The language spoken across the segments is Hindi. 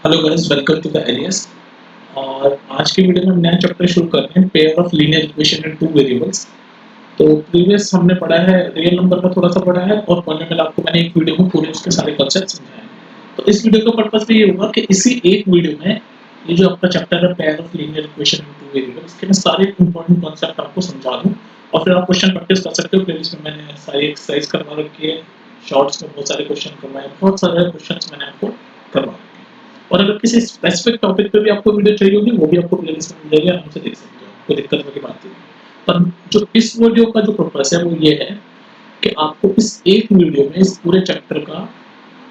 Hello guys, welcome to the एलियस। और आज की वीडियो में हम नया चैप्टर शुरू कर रहे हैं, pair of linear equation in two variables. तो प्रीवियस हमने पढ़ा है, रियल नंबर का थोड़ा सा पढ़ा है और पॉलिनोमियल आपको मैंने एक वीडियो में पूरे उसके सारे कॉन्सेप्ट समझाए हैं। तो इस वीडियो का पर्पस भी ये होगा कि इसी एक वीडियो में ये जो आपका चैप्टर है pair of linear equation in two variables, इसके मैं सारे इंपॉर्टेंट कॉन्सेप्ट आपको समझा दूं और फिर आप क्वेश्चन प्रैक्टिस कर सकते हो। प्लेलिस्ट में मैंने सारी एक्सरसाइज करवा रखी है, शॉर्ट्स में बहुत सारे क्वेश्चन करवाए, बहुत सारे क्वेश्चंस मैंने आपको करवा रखे हैं। और अगर किसी स्पेसिफिक टॉपिक पे भी आपको वीडियो चाहिए होगी, वो भी आपको प्लेलिस्ट में मिल जाएगी, आराम से देख सकते हो, कोई दिक्कत वाली बात नहीं। पर जो इस वीडियो का जो पर्पस है वो ये है कि आपको इस एक वीडियो में इस पूरे चैप्टर का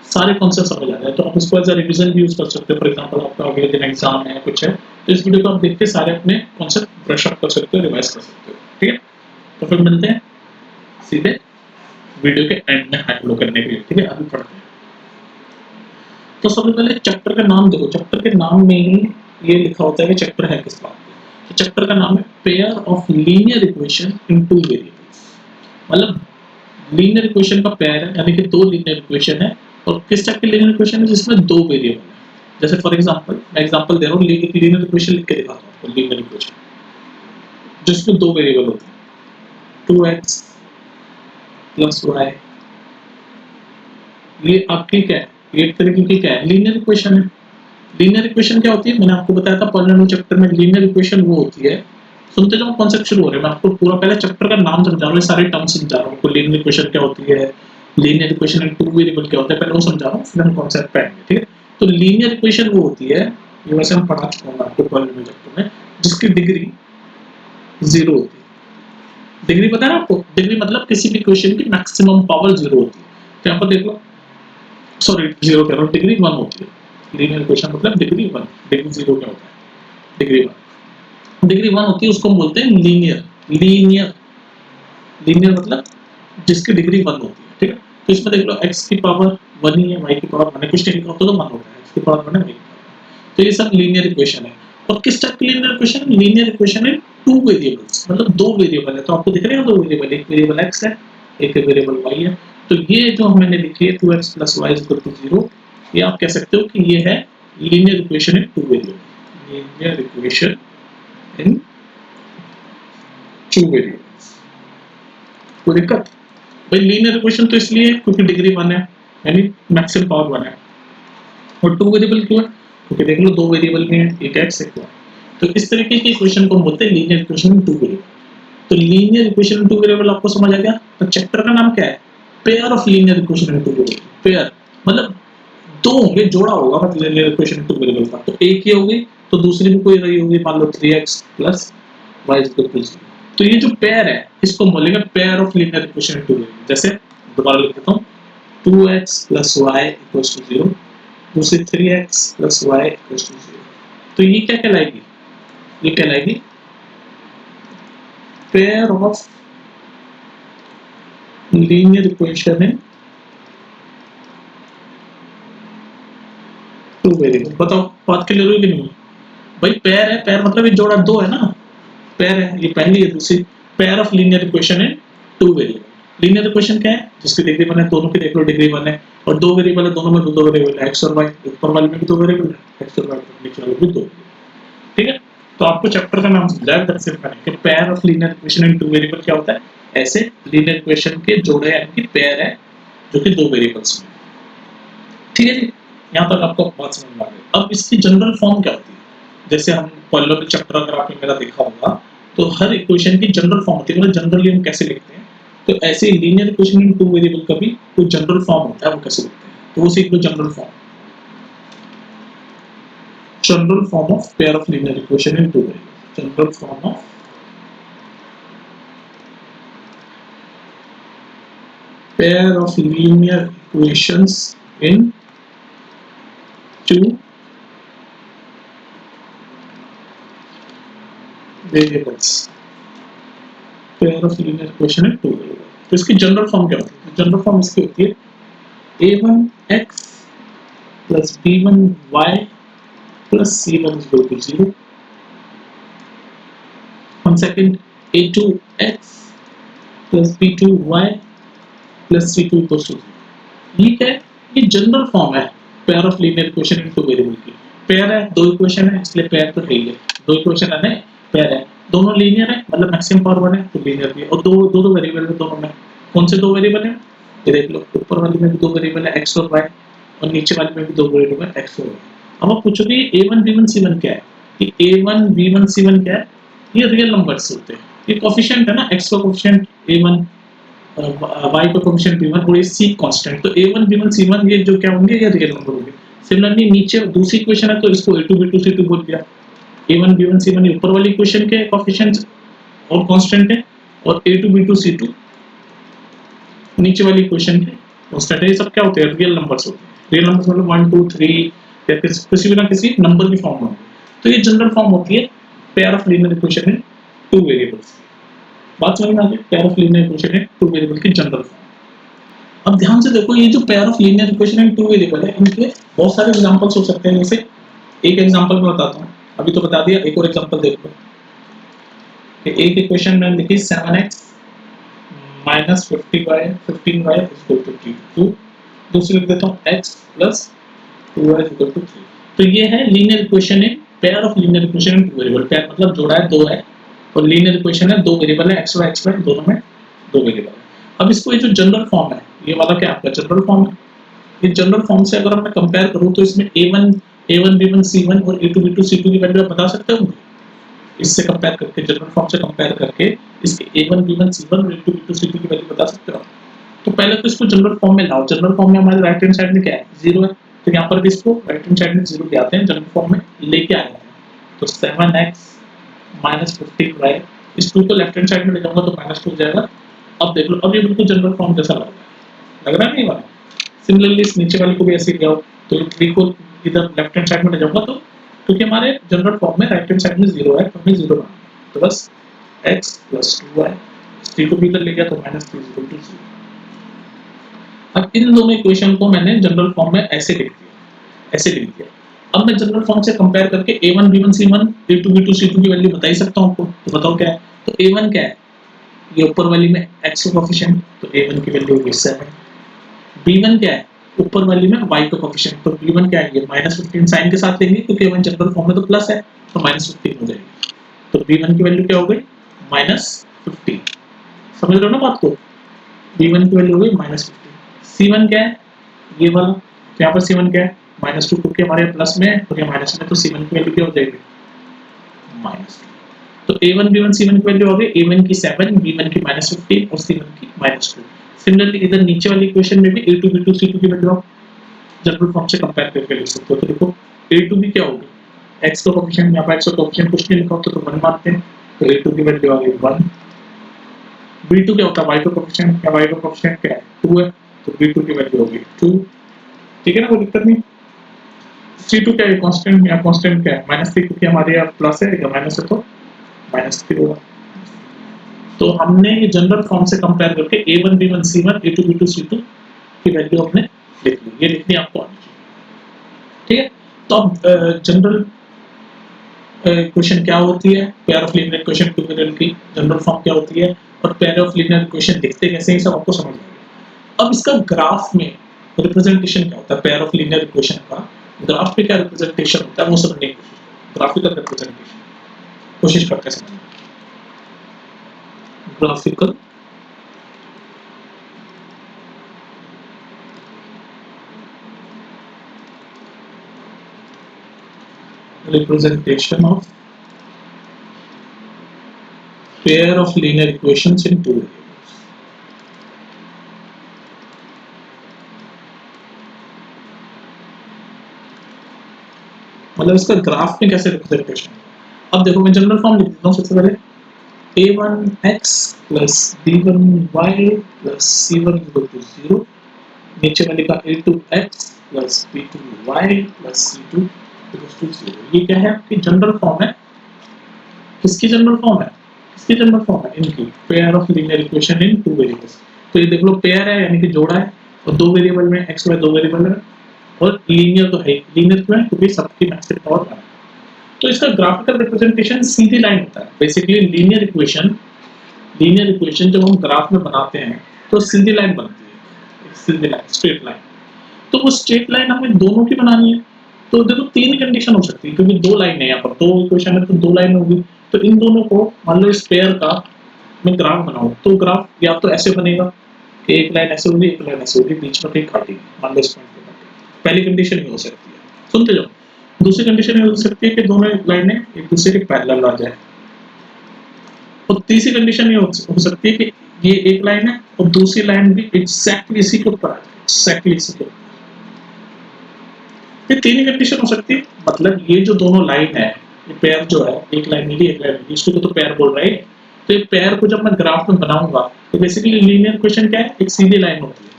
सारे कॉन्सेप्ट समझ आ जाए, तो आप इसको एज अ रिवीजन भी यूज कर सकते हो। फॉर एग्जांपल आपका अगले दिन एग्जाम है, कुछ है, तो इस वीडियो को आप देख के सारे अपने कॉन्सेप्ट ब्रश अप कर सकते हो, रिवाइज कर सकते हो। ठीक है, तो फिर मिलते हैं सीधे वीडियो के एंड में हैंडल करने के लिए। ठीक है, अभी पढ़ते हैं। तो सबसे पहले चैप्टर का नाम देखो, चैप्टर के नाम में ही ये लिखा होता है कि चैप्टर है किस बात पे। तो चैप्टर का नाम है pair of linear equation in two variables. मतलब लीनियर इक्वेशन का पेयर है, यानी कि दो लीनियर इक्वेशन है। और किस टाइप की लीनियर इक्वेशन है? जिसमें दो वेरिएबल है। जैसे फॉर एग्जांपल, मैं एग्जांपल दे रहा हूँ, लीनियर इक्वेशन लिख के दिखाता हूँ आपको। लीनियर इक्वेशन जिसमें दो वेरिएबल होते हैं, 2x प्लस वाई, ये आपकी क्या है? ये एक तरीके की क्या है? लीनियर इक्वेशन है। लीनियर इक्वेशन क्या होती है? मैंने आपको बताया था पॉलिनोमियल चैप्टर में, लीनियर इक्वेशन वो होती है, सुनते जाओ कॉन्सेप्ट शुरू हो रहे हैं। मैं आपको पूरा पहले चैप्टर का नाम समझा रहा हूँ, सारे टर्म्स समझा रहा हूँ आपको। लीनियर इक्वेशन क्या होती है, linear equation in two variable क्या होता है, पहले वो समझा रहा हूँ, फिर हम कॉन्सेप्ट पे आएंगे। ठीक है, तो लीनियर इक्वेशन वो होती है, ये वैसे हम पढ़ा चुका हूँ आपको पॉलिनोमियल चैप्टर में, जिसकी डिग्री जीरो होती है। डिग्री पता है आपको? डिग्री मतलब किसी भी इक्वेशन की मैक्सिमम पावर जीरो होती है। तो यहाँ पर देख लो, सॉरी जीरो कह रहा हूँ, डिग्री वन होती है। लीनियर इक्वेशन मतलब डिग्री वन। डिग्री जीरो क्या होता है? Degree one. डिग्री वन होती है, उसको हम बोलते हैं लीनियर। लीनियर लीनियर मतलब जिसकी डिग्री वन होती है। ठीक है, तो इसमें देख लो, x की पावर वन ही है, y की पावर वन है, कुछ नहीं लिखा होता तो वन होता है, x की पावर वन है, y की पावर। तो ये सब लीनियर इक्वेशन है। और किस टाइप की लीनियर इक्वेशन? लीनियर इक्वेशन है टू वेरिएबल्स, मतलब दो वेरिएबल है। तो आपको दिख रहे हैं दो वेरिएबल, एक वेरिएबल x है, एक वेरिएबल y है। तो ये जो मैंने लिखी है 2x + y = 0, ये आप कह सकते हो कि ये है linear equation in two variable. Linear equation in two variable. कोई दिक्कत? भाई लीनियर इक्वेशन तो इसलिए क्योंकि डिग्री वन है, यानी मैक्सिमम पावर वन है। और टू वेरिएबल क्यों है? क्योंकि देख लो दो वेरिएबल में है, एक x एक y। तो इस तरीके की इक्वेशन को हम बोलते हैं linear equation in two variable. तो linear equation in two variable आपको समझ आ गया। तो चैप्टर का नाम क्या है? Pair of linear equation in two variable. Pair मतलब दो होंगे, जोड़ा होगा मतलब linear equation in two variable का। तो एक ही होगी तो दूसरी भी कोई रही होगी, मान लो 3x + y = 0। तो ये जो पेयर है, इसको बोलेंगे pair of linear equation in two variable. जैसे दोबारा लिख देता हूँ, 2x + y = 0, दूसरी 3x + y = 0। तो ये क्या कहलाएगी? ये कहलाएगी pair of linear equation in two variable. बताओ बात क्लियर हुई कि नहीं? भाई पेयर है, पेयर मतलब ये जोड़ा दो है ना, पेयर है, ये पहली है दूसरी। Pair of linear equation in two variable. Linear equation क्या है? जिसकी डिग्री वन है, दोनों की देख लो डिग्री वन है, और दो वेरिएबल है, दोनों में दो वेरिएबल है, x और y। ऊपर वाले में भी दो वेरिएबल है, x और y, नीचे वाले में भी दो। ठीक है, तो आपको चैप्टर का नाम समझा है दरअसल कि pair of linear equation in two variable क्या होता है। ऐसे लीनियर इक्वेशन के जोड़े यानी कि पेयर है जो कि दो वेरिएबल्स में। ठीक है जी, यहाँ तक आपको बात समझ में आ गई। अब इसकी जनरल फॉर्म क्या होती है? जैसे हम पॉलिनोमियल चैप्टर अगर आपने मेरा देखा होगा, तो हर इक्वेशन की जनरल फॉर्म होती है, मतलब जनरली हम कैसे लिखते हैं। तो ऐसे linear equation in two variable का भी कोई जनरल फॉर्म होता है, वो कैसे लिखते हैं, तो वो सीख लो। General form of pair of linear equation in two variable. General form of pair of linear equations in two variables। pair of linear equation in two variables। तो इसकी जनरल फॉर्म क्या होती है? जनरल फॉर्म इसकी होती है a1x plus b1y plus c1 = 0। हम second a2x plus b2y plus c2 = 0। ये क्या है? ये जनरल फॉर्म है pair of linear equation in two variable की। पेयर है, दो इक्वेशन है इसलिए पेयर तो है ही है, दो इक्वेशन है ना, पेयर है, दोनों लीनियर है मतलब मैक्सिमम पावर वन है तो लीनियर भी है, और दो दो दो वेरिएबल है दोनों में। कौन से दो वेरिएबल है? ये देख लो, ऊपर वाली में भी दो वेरिएबल है एक्स और वाई, और नीचे वाली में भी दो वेरिएबल है एक्स और वाई। अब आप पूछोगे a1 b1 c1 क्या है? कि a1 b1 c1 क्या है? ये रियल नंबर्स होते हैं, ये कोफिशिएंट है ना, x का कोफिशिएंट a1, y का कोफिशिएंट b1 और ये c कांस्टेंट, तो a1 b1 c1 ये जो क्या होंगे, ये रियल नंबर होंगे। सिमिलरली नीचे दूसरी इक्वेशन है तो इसको a2 b2 c2 बोल दिया, a1 b1 c1 ये ऊपर वाली इक्वेशन के कोफिशिएंट्स और कांस्टेंट है, और a2 b2 c2 नीचे वाली इक्वेशन के कांस्टेंट है। ये सब क्या होते हैं? रियल नंबर्स होते हैं। रियल नंबर्स मतलब 1 2 3 या किसी भी ना किसी नंबर की फॉर्म में। तो ये जनरल फॉर्म होती है pair of linear equation in two variables. बात समझ में आ गई? Pair of linear equation in two variable की जनरल फॉर्म। अब ध्यान से देखो, ये जो pair of linear equation in two variable है, इनके बहुत सारे एग्जांपल्स हो सकते हैं। जैसे एक एग्जांपल मैं बताता हूं, अभी तो बता दिया, एक और एग्जांपल देखो। एक इक्वेशन मैंने लिखी 7x minus 50y 15y is equal to 2। दूसरी लिख देता हूँ x plus 2y is equal to 3। तो ये है linear equation in pair of linear equation in two variable. Pair मतलब जोड़ा है, दो है, और लीनियर इक्वेशन है, दो वेरिएबल है x y दोनों में दो वेरिएबल है। अब इसको ये जो जनरल फॉर्म है, ये वाला क्या आपका जनरल फॉर्म है। ये जनरल फॉर्म से अगर मैं कंपेयर करूँ तो इसमें a1 b1 c1 और a2 b2 c2 की वैल्यू आप बता सकते हो। इससे कंपेयर करके, जनरल फॉर्म से कंपेयर करके इसके a1 b1 c1 और a2 b2 c2 की वैल्यू बता सकते हो। तो पहले तो इसको जनरल फॉर्म में लाओ। जनरल फॉर्म में हमारे राइट हैंड साइड में क्या है? 0 है, तो यहाँ पर भी इसको राइट हैंड साइड में 0 ले आते हैं, जनरल फॉर्म में लेके आए हैं। तो 7x minus 15y, इस 2 को लेफ्ट हैंड साइड में ले जाऊंगा तो -2 हो जाएगा। अब देख लो, अब ये बिल्कुल जनरल फॉर्म जैसा लग रहा है नहीं वाला। सिमिलरली इस नीचे वाले को भी ऐसे ले आओ, तो 3 को इधर लेफ्ट हैंड साइड में ले जाऊंगा तो क्योंकि हमारे जनरल फॉर्म में राइट हैंड साइड में 0 है तो हमें 0 बनाना है। तो बस x plus 2y, 3 को भी इधर ले गया तो -3 is equal to 0। अब इन दोनों इक्वेशन को मैंने जनरल फॉर्म में ऐसे लिख दिया। अब मैं जनरल फॉर्म से कंपेयर करके a1 b1 c1 a2 b2 c2 की वैल्यू बता ही सकता हूं आपको। तो बताओ क्या है? तो a1 क्या है? ये ऊपर वाली में x का कोएफिशिएंट, तो a1 की वैल्यू होगी 7। b1 क्या है? ऊपर वाली में y का कोएफिशिएंट, तो b1 क्या है? ये -15 साइन के साथ लेंगे क्योंकि a1 जनरल फॉर्म में तो प्लस है, तो -15 हो जाएगी। तो b1 की वैल्यू क्या हो गई? -15। समझ रहे हो ना बात को? b1 की वैल्यू हो गई -15। c1 क्या है? ये वाला, तो यहाँ पर c1 क्या है? -2 क्योंकि हमारे प्लस में है और ये माइनस में, तो c1 की वैल्यू क्या हो जाएगी? -2। तो a1 b1 c1 की वैल्यू हो गई, a1 की 7, b1 की -15 और c1 की -2। सिमिलरली इधर नीचे वाली इक्वेशन में भी a2 b2 c2 की वैल्यू आप जनरल फॉर्म से कंपेयर करके लिख सकते हो। तो देखो a2 भी क्या होगी? x का कोएफिशिएंट, यहाँ पर x का कोएफिशिएंट कुछ नहीं लिखा होता तो 1 मानते हैं, तो a2 की वैल्यू आ गई 1। b2 क्या होता है? y का कोएफिशिएंट, या y का कोएफिशिएंट क्या है? 2 है, तो b2 की वैल्यू होगी 2। ठीक है ना, कोई दिक्कत नहीं। c2 क्या है? कांस्टेंट, या कांस्टेंट क्या है? -3 क्योंकि हमारे यहाँ प्लस है या माइनस है तो -3 होगा। तो हमने ये जनरल फॉर्म से कंपेयर करके a1 b1 c1 a2 b2 c2 की वैल्यू अपने लिख ली। ये लिखनी आपको आनी चाहिए। ठीक है, तो अब जनरल इक्वेशन क्या होती है, pair of linear equation two variable की जनरल फॉर्म क्या होती है, और पेयर ऑफ लीनियर इक्वेशन दिखते कैसे हैं, सब आपको समझ आ गया। अब इसका ग्राफ में रिप्रेजेंटेशन क्या होता है पेयर ऑफ लीनियर इक्वेशन का, ग्राफ पे क्या रिप्रेजेंटेशन होता है वो समझने की कोशिश करो। ग्राफिकल रिप्रेजेंटेशन कोशिश करते हैं समझने। Graphical representation of pair of linear equations in two variables। मतलब इसका ग्राफ में कैसे रिप्रेजेंटेशन। अब देखो मैं जनरल फॉर्म लिख देता हूँ सबसे पहले, a1x plus b1y plus c1 equal to 0। नीचे वाले का a2x plus b2y plus c2 equals to 0। ये क्या है? आपकी जनरल फॉर्म है। किसकी जनरल फॉर्म है? किसकी जनरल फॉर्म है? इनकी pair of linear equation in two variables. तो ये देख लो पेयर है यानी कि जोड़ा है, और दो वेरिएबल में x y दो वेरिएबल है, और लीनियर तो है। लीनियर क्यों है? क्योंकि सबकी मैक्सिमम पावर है। तो इसका ग्राफिकल रिप्रेजेंटेशन सीधी लाइन होता है। बेसिकली लीनियर इक्वेशन जब हम ग्राफ में बनाते हैं तो सीधी लाइन बनती है, सीधी लाइन, स्ट्रेट लाइन। तो वो स्ट्रेट लाइन हमें दोनों की बनानी है। तो देखो तीन कंडीशन हो सकती है क्योंकि दो लाइन है यहाँ पर, दो इक्वेशन है तो दो लाइन होगी। तो इन दोनों को मान लो इस पेयर का मैं ग्राफ बनाऊं तो ग्राफ या तो ऐसे बनेगा कि एक लाइन ऐसे होगी एक लाइन ऐसे होगी, बीच में कहीं काटेगी, मान लो इस पॉइंट पे काटेगी। पहली कंडीशन ये हो सकती है, सुनते जाओ। दूसरी कंडीशन ये हो सकती है कि दोनों लाइनें एक दूसरे के पैरेलल आ जाए। और तीसरी कंडीशन ये हो सकती है कि ये एक लाइन है और दूसरी लाइन भी एग्जैक्टली इसी के ऊपर आ जाए, एग्जैक्टली इसी के ऊपर। ये तीन ही कंडीशन हो सकती है। मतलब ये जो दोनों लाइन है, ये पेयर जो है, एक लाइन मिली एक लाइन मिली, इसको तो पेयर बोल रहे हैं। तो ये पेयर को जब मैं ग्राफ में बनाऊंगा तो बेसिकली लीनियर इक्वेशन क्या है, एक सीधी लाइन होती है।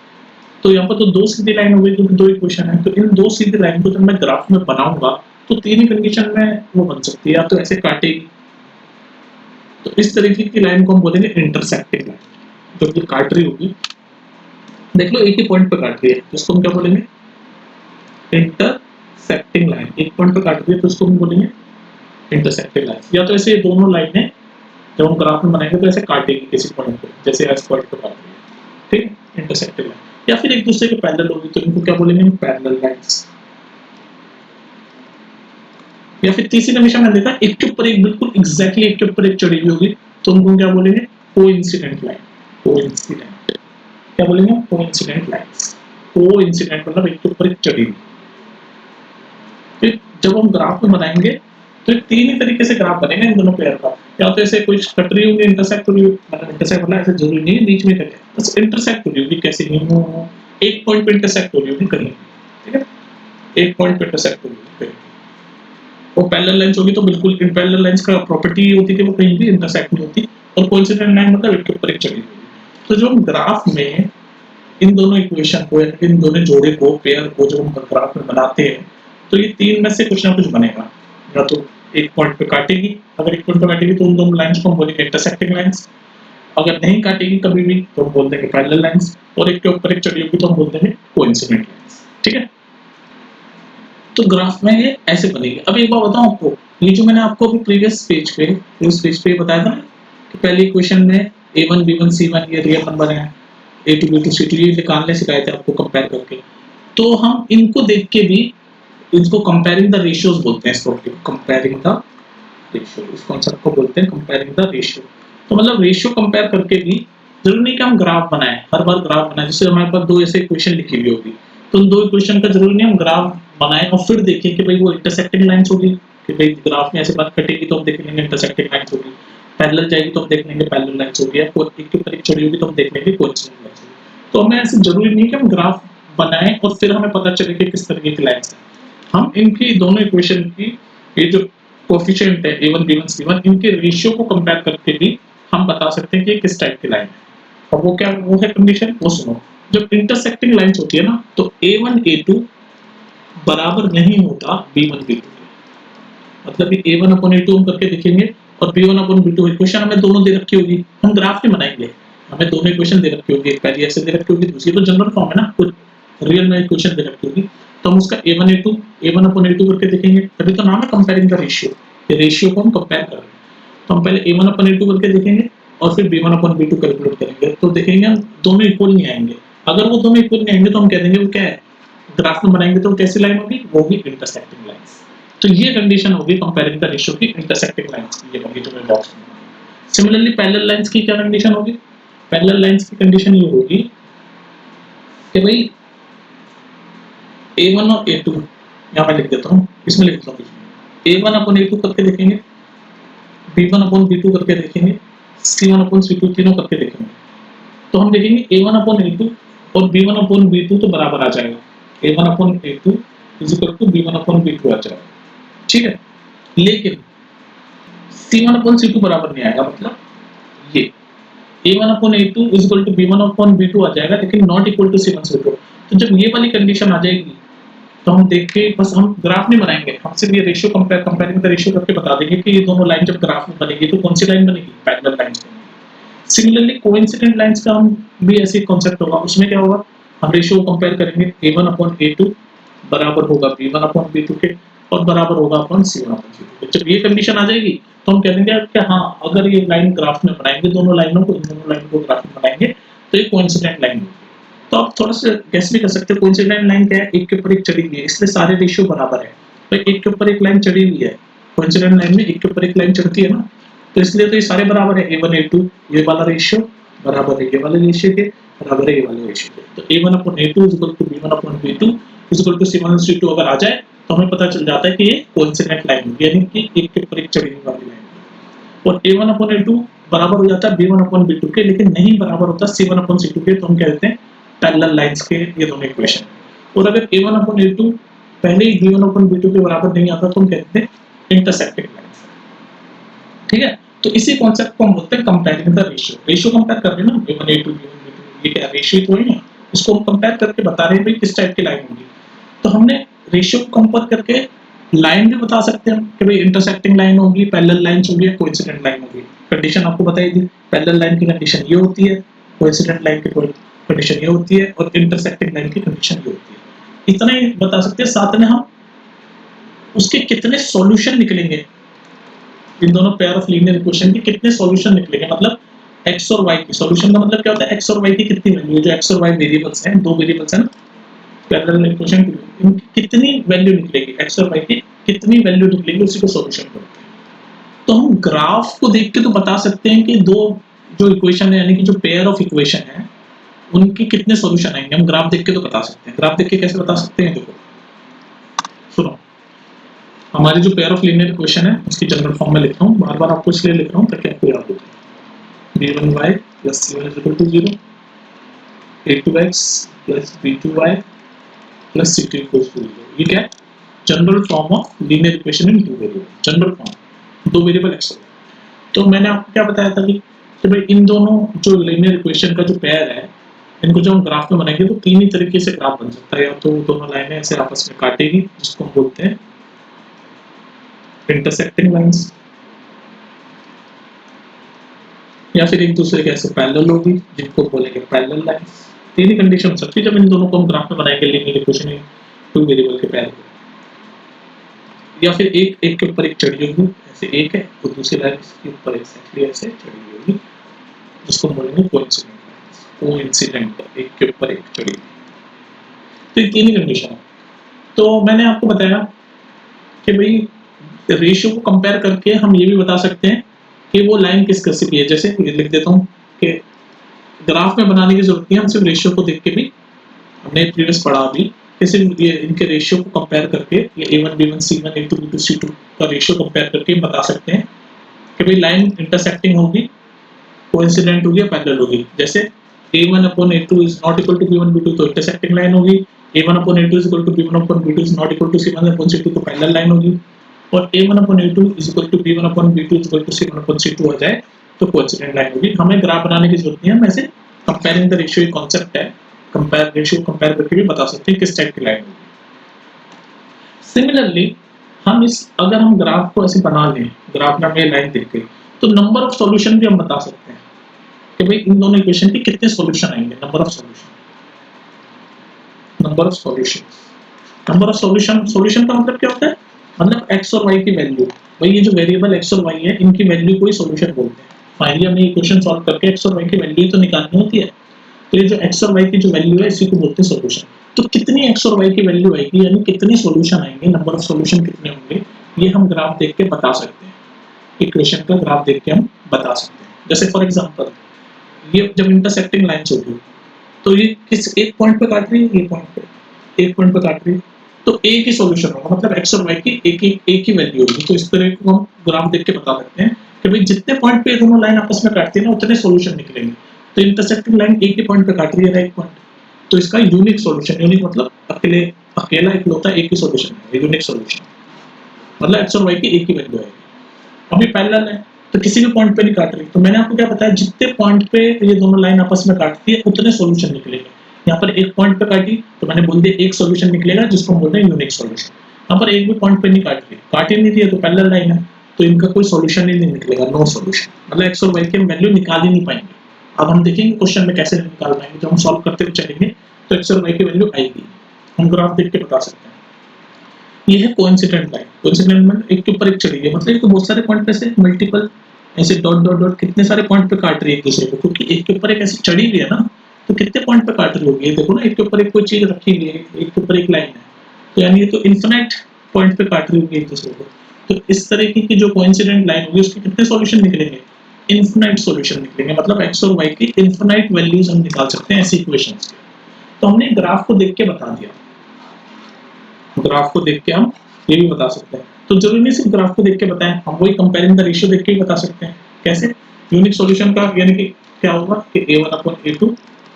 तो यहाँ पर तो दो सीधी लाइन हो गई क्योंकि दो इक्वेशन है। तो इन दो सीधी लाइन को जब मैं ग्राफ में बनाऊंगा तो तीन ही कंडीशन में वो बन सकती है, या तो ऐसे काटेगी, तो इस तरीके की लाइन को हम बोलेंगे इंटरसेक्टिंग लाइन, जो कि काट रही होगी। देख लो एक ही पॉइंट पे काट रही है तो इसको हम क्या बोलेंगे, इंटरसेक्टिंग लाइन। एक पॉइंट पे काट रही है तो इसको हम बोलेंगे इंटरसेक्टिंग लाइन। या तो ऐसे दोनों लाइनें जब हम ग्राफ में बनाएंगे तो ऐसे काटेगी किसी पॉइंट पे, जैसे इस पॉइंट पे काट रही है, ठीक, इंटरसेक्टिंग लाइन। या फिर एक दूसरे के पैरेलल होगी तो इनको क्या बोलेंगे, पैरेलल लाइंस। या फिर तीसरी कंडीशन में देखा एक के ऊपर एक बिल्कुल एग्जैक्टली एक के ऊपर एक चढ़ी हुई होगी तो उनको क्या बोलेंगे, कोइंसिडेंट लाइन। कोइंसिडेंट क्या बोलेंगे, कोइंसिडेंट लाइंस। कोइंसिडेंट मतलब एक के ऊपर एक चढ़ी हुई। फिर जब हम ग्राफ में बनाएंगे तो तीन ही तरीके से ग्राफ बनेगा इन दोनों पेयर का। या तो ऐसे कुछ कट रही होंगी, इंटरसेक्ट हो रही होगी, मतलब इंटरसेक्ट मतलब ऐसे जरूरी नहीं है बीच में कटे, बस इंटरसेक्ट हो रही होगी, कैसे नहीं हो, एक पॉइंट पे इंटरसेक्ट हो रही होगी कहीं, ठीक है, एक पॉइंट पे इंटरसेक्ट हो रही होगी कहीं। वो पैरेलल लाइंस होगी तो बिल्कुल इन पैरेलल लाइंस का प्रॉपर्टी ये होती है कि वो कहीं भी इंटरसेक्ट नहीं होती। और कोइंसिडेंट लाइन मतलब एक के ऊपर एक चढ़ी हुई। तो जो हम ग्राफ में इन दोनों इक्वेशन को, इन दोनों जोड़े को, पेयर को जब हम ग्राफ में बनाते हैं तो ये तीन में से कुछ ना कुछ बनेगा। या तो एक पॉइंट पे काटेगी, अगर एक पॉइंट पे काटेगी तो उन दोनों लाइंस को हम बोलेंगे इंटरसेक्टिंग लाइंस। अगर नहीं काटेगी कभी भी तो हम बोल देंगे पैरेलल लाइंस। और एक के ऊपर एक चढ़ी होगी तो हम बोल देंगे कोइंसिडेंट लाइंस, ठीक है। तो ग्राफ में ये ऐसे बनेगी। अब एक बात बताऊं आपको, ये जो मैंने आपको अभी प्रीवियस पेज पे बताया था ना कि पहले इक्वेशन में a1 b1 c1 ये रियल नंबर है, a2 b2 c2 ये निकालने सिखाए थे आपको कंपेयर करके। तो हम इनको देख के भी, इसको कंपेयरिंग द रेशियोज बोलते हैं, इसको कंपेयरिंग द रेशियो, इस कॉन्सेप्ट को बोलते हैं कंपेयरिंग द रेशियो। तो मतलब रेशियो कंपेयर करके भी जरूरी नहीं कि हम ग्राफ बनाएं, हर बार ग्राफ बनाएं। जैसे हमारे पास दो ऐसे इक्वेशन लिखी हुई होगी तो उन दो इक्वेशन का जरूरी नहीं हम ग्राफ बनाएं और फिर देखें कि भाई वो इंटरसेक्टिंग लाइंस होगी, कि भाई ग्राफ में ऐसे बात कटेगी तो हम देख लेंगे इंटरसेक्टिंग लाइंस होगी, पैरेलल जाएगी तो हम देख लेंगे पैरेलल लाइंस होगी, या कोई एक के ऊपर एक चढ़ी होगी तो हम देख लेंगे कोइंसिडेंट लाइंस होगी। तो हमें ऐसे जरूरी नहीं कि हम ग्राफ बनाएं और फिर हमें पता चले कि किस तरीके की लाइंस है। हम इनकी दोनों इक्वेशन की ये जो कोएफिशिएंट है a1 b1 c1 इनके रेशियो को कंपेयर करके भी हम बता सकते हैं कि किस टाइप की लाइन है। और वो क्या, वो है कंडीशन, वो सुनो। जब इंटरसेक्टिंग लाइंस होती है ना तो a1 a2 बराबर नहीं होता b1 b2 के। मतलब ये a1 अपॉन a2 हम करके देखेंगे और b1 अपॉन b2 इक्वेशन हमें दोनों दे रखी होगी, हम ग्राफ नहीं बनाएंगे, हमें दोनों इक्वेशन दे रखी होगी, एक पहली ऐसे दे रखी होगी, दूसरी तो जनरल फॉर्म है ना, कुछ रियल में इक्वेशन दे रखी होगी। तो हम उसका a1 अपॉन a2 करके देखेंगे, तभी तो नाम है कंपेयरिंग द रेशियो। ये रेशियो को हम कंपेयर कर रहे हैं। तो हम पहले a1 अपॉन a2 करके देखेंगे और फिर b1 अपॉन b2 कैलकुलेट करेंगे तो देखेंगे हम दोनों इक्वल नहीं आएंगे। अगर वो दोनों इक्वल नहीं आएंगे तो हम कह देंगे वो क्या है, ग्राफ में बनाएंगे तो कैसी लाइन होगी, वो होगी इंटरसेक्टिंग लाइंस। तो ये कंडीशन होगी कंपेयरिंग द रेशियो की, इंटरसेक्टिंग लाइंस की ये होगी जो मैं बॉक्स में। सिमिलरली पैरेलल लाइंस की क्या कंडीशन होगी, पैरेलल लाइंस की कंडीशन ये होगी कि भाई a1 और a2 यहाँ मैं लिख देता हूँ, इसमें लिख देता हूँ, a1 अपॉन a2 करके देखेंगे, b1 अपॉन b2 करके देखेंगे, c1 अपॉन c2 तीनों करके देखेंगे। तो हम देखेंगे a1 अपॉन a2 और b1 अपॉन b2 तो बराबर आ जाएगा, a1 upon a2 is equal to b1 upon b2 आ जाएगा, ठीक है। लेकिन c1 अपॉन c2 बराबर नहीं आएगा, मतलब ये a1 upon a2 is equal to b1 upon b2 आ जाएगा लेकिन not equal to c1 c2। तो जब ये वाली कंडीशन आ जाएगी तो हम देख के बस हम ग्राफ नहीं बनाएंगे, हम सिर्फ ये रेशियो कंपेयरिंग द रेशियो करके बता देंगे कि ये दोनों लाइन जब ग्राफ में बनेगी तो कौन सी लाइन बनेगी, पैरेलल लाइंस बनेगी। सिमिलरली कोइंसिडेंट लाइंस का हम भी ऐसे कॉन्सेप्ट होगा, उसमें क्या होगा, हम रेशियो कंपेयर करेंगे a1 अपॉन a2 बराबर होगा b1 अपॉन b2 के और बराबर होगा अपॉन c1 अपॉन c2। जब ये कंडीशन आ जाएगी तो हम कह देंगे कि हाँ अगर ये लाइन ग्राफ में बनाएंगे, दोनों लाइनों को, इन दोनों लाइन को ग्राफ में बनाएंगे तो ये कोइंसिडेंट लाइन होगी। तो आप थोड़ा सा गेस भी कर सकते हो कोइंसिडेंट लाइन क्या है, एक के ऊपर एक चढ़ी हुई है, इसलिए सारे रेशियो बराबर है। तो एक के ऊपर एक लाइन चढ़ी हुई है, कोइंसिडेंट लाइन में एक के ऊपर एक लाइन चढ़ती है ना, तो इसलिए तो ये सारे बराबर है, A1 A2 ये वाला रेशियो बराबर है ये वाले रेशियो के, बराबर है ये वाले रेशियो के। तो A1/A2 is equal to B1/B2 is equal to C1 C2 अगर आ जाए तो हमें पता चल जाता है कि ये कोइंसिडेंट लाइन है, यानी कि एक के ऊपर एक चढ़ी हुई वाली लाइन। और A1/A2 बराबर हो जाता है B1/B2 के, लेकिन नहीं बराबर होता C1/C2 के, तो हम कह देते हैं पैरेलल लाइंस के ये दोनों इक्वेशन। और अगर A1/A2 पहले ही B1/B2 के बराबर नहीं आता तो हम कहते हैं इंटरसेक्टिंग लाइंस। ठीक है, तो इसी कॉन्सेप्ट को हम बोलते हैं comparing the ratio. Ratio compare कर रहे हैं ना, A1 A2 B1 B2 ये क्या रेशियो तो है, इसको हम कंपेयर करके बता रहे हैं भाई किस टाइप की लाइन होगी। तो हमने रेशियो को कंपेयर करके लाइन भी बता सकते हैं कि भाई इंटरसेक्टिंग लाइन होगी, पैरेलल लाइंस होगी, कोइंसिडेंट लाइन होगी। कंडीशन आपको बताई थी, पैरेलल लाइन की कंडीशन ये होती है, कोइंसिडेंट लाइन की कंडीशन ये होती है, और इंटरसेक्टिंग लाइन की कंडीशन ये होती है। इतना ही बता सकते हैं, साथ में हम उसके कितने सॉल्यूशन निकलेंगे, इन दोनों पेयर ऑफ लीनियर इक्वेशन के कितने सॉल्यूशन निकलेंगे, मतलब x और y की सॉल्यूशन का मतलब क्या होता है, x और y की कितनी वैल्यू, जो x और y वेरिएबल्स हैं, दो वेरिएबल्स हैं ना पैरेलल इक्वेशन की, इनकी कितनी वैल्यू निकलेगी, x और y की कितनी वैल्यू निकलेगी, उसी को सॉल्यूशन करते हैं। तो हम ग्राफ को देख के तो बता सकते हैं कि दो जो इक्वेशन है, यानी कि जो पेयर ऑफ इक्वेशन है, उनके कितने सॉल्यूशन आएंगे, हम ग्राफ देख के तो बता सकते हैं। ग्राफ देख के कैसे बता सकते हैं, देखो सुनो, हमारी जो पेयर ऑफ लीनियर इक्वेशन है उसकी जनरल फॉर्म में लिख रहा हूँ, बार बार आपको इसलिए लिख रहा हूँ ताकि आपको याद हो। b1y plus c1 is equal to 0, a2x plus b2y plus c2 equals to 0। ये क्या है, general form of linear equation in two variable, general form, दो वेरिएबल x और y। तो मैंने आपको क्या बताया था कि भाई इन दोनों जो लीनियर इक्वेशन का जो पेयर है, इनको जब हम ग्राफ में बनाएंगे तो तीन ही तरीके से ग्राफ बन सकता है। या तो दोनों लाइनें ऐसे आपस में काटेगी, जिसको हम बोलते हैं इंटरसेक्टिंग लाइंस, या फिर एक दूसरे के ऐसे पैरेलल होगी, जिनको बोलेंगे पैरेलल लाइंस। तीन ही कंडीशन हो सकती है जब इन दोनों को हम ग्राफ में बनाएंगे linear equation in two variable के पैरेलल। या फिर एक के ऊपर एक चढ़ी होगी, ऐसे एक है, और दूसरी लाइन इसके ऊपर एक्जेक्टली ऐसे चढ़ी होगी, जिसको हम बोलेंगे कोइंसिडेंट लाइंस, कोइंसिडेंट, एक के ऊपर एक चढ़ी होगी। तो ये तीन ही कंडीशन है। तो मैंने आपको बताया कि भाई रेशियो को कंपेयर करके हम ये भी बता सकते हैं कि वो लाइन किस कैसे की है। जैसे लिख देता हूँ कि ग्राफ में बनाने की जरूरत नहीं है, हम सिर्फ रेशियो को देख के भी, हमने प्रीवियस पढ़ा अभी, कि सिर्फ ये इनके रेशियो को कंपेयर करके, ये A1 B1 C1 A2 B2 C2 का रेशियो कंपेयर करके बता सकते हैं कि भाई लाइन इंटरसेक्टिंग होगी, कोइंसिडेंट होगी या पैरेलल होगी। जैसे A1/A2 is not equal to B1/B2 तो इंटरसेक्टिंग लाइन होगी, A1/A2 is equal to B1/B2 is not equal to C1/C2 तो पैरेलल लाइन होगी, और A1/A2 is equal to B1/B2 is equal to C1/C2 हो जाए तो कोइंसिडेंट लाइन होगी। हमें ग्राफ बनाने की जरूरत नहीं है, हम ऐसे कंपेयरिंग द रेशियो कॉन्सेप्ट है, कंपेयर रेशियो कंपेयर करके भी बता सकते हैं किस टाइप की लाइन होगी। सिमिलरली हम इस अगर हम ग्राफ को ऐसे बना लें, ग्राफ में हमें लाइन दिख गई, तो नंबर ऑफ सॉल्यूशन भी हम बता सकते हैं कि भाई इन दोनों इक्वेशन के कितने सॉल्यूशन आएंगे, number of solution, number of solution, number of solution. Solution का मतलब क्या होता है, मतलब x और y की वैल्यू, भाई ये जो वेरिएबल x और y है, इनकी वैल्यू को ही सॉल्यूशन बोलते हैं। फाइनली हमें इक्वेशन सॉल्व करके x और y की वैल्यू तो निकालनी होती है, तो ये जो x और y की जो वैल्यू है, इसी को बोलते हैं सॉल्यूशन। तो कितनी x और y की वैल्यू आएगी, यानी कितने सॉल्यूशन आएंगे, नंबर ऑफ सॉल्यूशन कितने होंगे, ये हम ग्राफ देख के बता सकते हैं, इक्वेशन का ग्राफ देख के हम बता सकते हैं। जैसे फॉर एग्जांपल ये जब इंटरसेक्टिंग लाइंस होगी, तो ये किस एक पॉइंट पे काट रही है, ये पॉइंट पे, एक पॉइंट पे काट रही है, तो एक ही सॉल्यूशन होगा, मतलब x और y की एक ही वैल्यू होगी। तो इस तरह को हम ग्राफ देख के बता सकते हैं कि भाई जितने पॉइंट पे दोनों लाइन आपस में काटती है ना, उतने सॉल्यूशन निकलेंगे। तो इंटरसेक्टिंग लाइन एक ही पॉइंट पे काट रही है, राइट पॉइंट, तो इसका यूनिक सॉल्यूशन, यूनिक मतलब अकेला इकलौता एक ही सॉल्यूशन है, यूनिक सॉल्यूशन, मतलब x और y की एक ही वैल्यू है। अभी पैरेलल है तो किसी भी पॉइंट पे नहीं काट रही, तो मैंने आपको क्या बताया, जितने पॉइंट पे ये दोनों लाइन आपस में काटती है उतने सॉल्यूशन निकलेंगे। यहाँ पर एक पॉइंट पे काटी तो मैंने बोल दिया एक सॉल्यूशन निकलेगा, जिसको हम बोलते हैं यूनिक सॉल्यूशन। यहाँ पर एक भी पॉइंट पे नहीं काट ही नहीं दिया, तो पैरेलल लाइन है, तो इनका कोई सॉल्यूशन ही नहीं निकलेगा, नो सॉल्यूशन, मतलब x और y की वैल्यू निकाल ही नहीं पाएंगे। अब हम देखेंगे क्वेश्चन में कैसे निकाल पाएंगे, जब हम सॉल्व करते हुए चलेंगे तो x और y की वैल्यू आएगी, हम ग्राफ देख के बता सकते हैं। ये है कोइंसिडेंट लाइन, कोइंसिडेंट में एक के ऊपर एक चढ़ी है, मतलब तो बहुत सारे पॉइंट पे से मल्टीपल ऐसे डॉट डॉट डॉट कितने सारे पॉइंट पे काट रही है एक दूसरे को, क्योंकि एक के ऊपर एक ऐसी चढ़ी हुई है ना, तो तो कितने पॉइंट पे काट रही होगी, ये देखो ना, एक के ऊपर एक कोई चीज रखी हुई है, एक के ऊपर एक लाइन है, तो यानी ये तो इन्फिनाइट पॉइंट पे काट रही होगी एक दूसरे को। तो इस तरीके की जो कोइंसिडेंट लाइन होगी उसके कितने सॉल्यूशन निकलेंगे, इन्फिनाइट सॉल्यूशन निकलेंगे, मतलब x और y की इन्फिनाइट वैल्यूज हम निकाल सकते हैं ऐसी इक्वेशंस के। तो हमने ग्राफ को देख के बता दिया, ग्राफ को देख के हम ये भी बता सकते हैं। तो जरूरी नहीं सिर्फ ग्राफ को देख के बताएं, हम वही कंपेयरिंग द रेशियो देख के भी बता सकते हैं। कैसे, यूनिक सॉल्यूशन का यानी कि क्या होगा कि a1/a2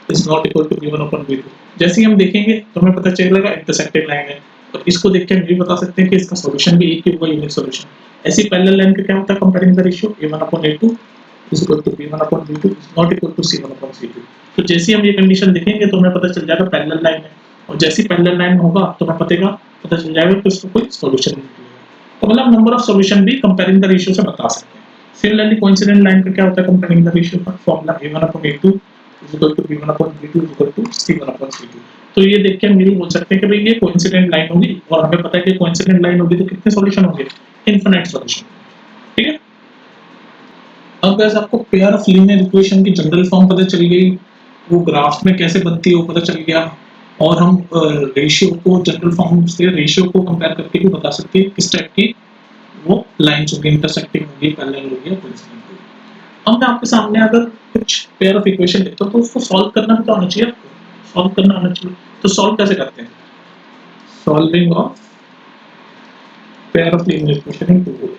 is not equal to b1/b2। जैसे ही हम देखेंगे तो हमें पता चलेगा इंटरसेक्टिंग लाइन है, तो इसको देख के हम ये बता सकते हैं कि इसका सॉल्यूशन भी एक ही होगा, यूनिक सॉल्यूशन। ऐसी पैरेलल लाइन का क्या होता है comparing the ratio, a1/a2 is equal to b1/b2 is not equal to c1/c2। तो जैसे हम ये कंडीशन देखेंगे तो हमें पता चल जाएगा पैरेलल लाइन है, और जैसी पैरेलल लाइन होगा तो हमें पता चल जाएगा कि उसको कोई सॉल्यूशन नहीं मिलेगा। तो मतलब नंबर ऑफ सॉल्यूशन भी कंपेयरिंग द रेशियो से बता सकते हैं। सिमिलरली कोइंसिडेंट लाइन का क्या होता है कंपेयरिंग द रेशियो का formula a1/a2 is equal to b1/b2 is equal to c1/c2। तो ये देख के हम ये बोल सकते हैं कि भाई ये कोइंसिडेंट लाइन होगी, और हमें पता है कि कोइंसिडेंट लाइन होगी तो कितने सॉल्यूशन होंगे, इनफिनिट सॉल्यूशन। ठीक है, अब गाइस आपको पेयर ऑफ लीनियर इक्वेशन की जनरल फॉर्म पता चल गई, वो ग्राफ में कैसे बनती है वो पता चल गया, और हम रेशियो को जनरल फॉर्म से रेशियो को कंपेयर करके भी बता सकते हैं किस टाइप की वो लाइंस होगी, इंटरसेक्टिंग होगी, पैरेलल होगी या कोइंसिडेंट होगी। अब मैं आपके सामने अगर कुछ पेयर ऑफ इक्वेशन लिखता हूं तो उसको सॉल्व करना भी तो आना चाहिए आपको, सॉल्व करना आना चाहिए। तो सॉल्व कैसे करते हैं, solving of pair of linear equation in two variable.